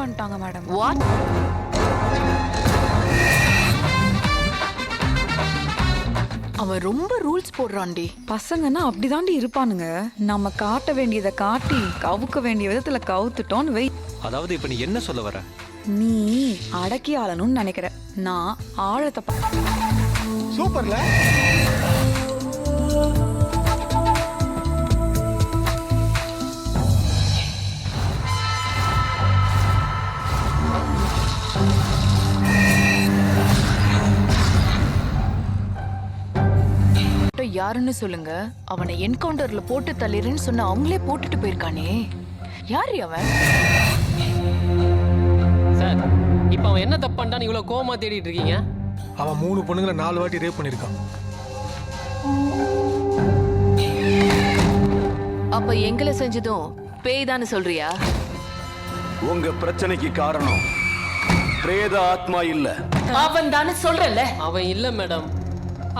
பண்ணிட்டாங்க madam. What? அவன் ரொம்ப ரூல்ஸ் போடுறான்டி. பசங்கன்னா அப்படிதாண்டி இருப்பானுங்க. நம்ம காட்ட வேண்டியதை காட்டி கவுக்க வேண்டிய விதத்துல கவுத்துட்டோன்னு வை. அதாவது இப்ப நீ என்ன சொல்ல வர? நீ அடக்கி ஆளணும்னு நினைக்கிற, நான் ஆழத்தை சூப்பர்ல. யாருன்னு சொல்லுங்க. அவனை என்கவுண்டர்ல போட்டு தள்ளிறேன்னு சொன்ன அவங்களே போட்டுட்டு போயிருக்கானே. யாரு அவன்? சார், இப்ப அவன் என்ன தப்பு பண்ணிட்டான்னு இவ்வளவு கோவமா தேடிட்டு இருக்கீங்க? அவன் 3 பொண்ணுங்களை 4 வாட்டி ரேப் பண்ணிருக்கான். அப்ப எங்களை செஞ்சதும் பேய் தானே சொல்றியா? உங்க பிரச்சனைக்கு காரணம் பிரேத ஆத்மா இல்ல, அவன் தானே சொல்றல. அவன் இல்ல மேடம்,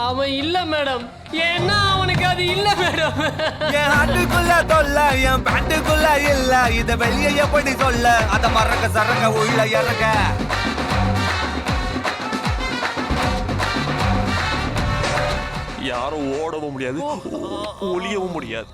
அவன் இல்ல மேடம். ஏன்னா அவனுக்கு அது இல்ல மேடம். என் ஆட்டுக்குள்ள தொல்ல, என் பேண்டுக்குள்ள இல்ல. இத வெளியே எப்படி சொல்ல? அத மறக்க சரங்க உள்ள இறங்க. யாரும் ஓடவும் முடியாது, ஒளியவும் முடியாது.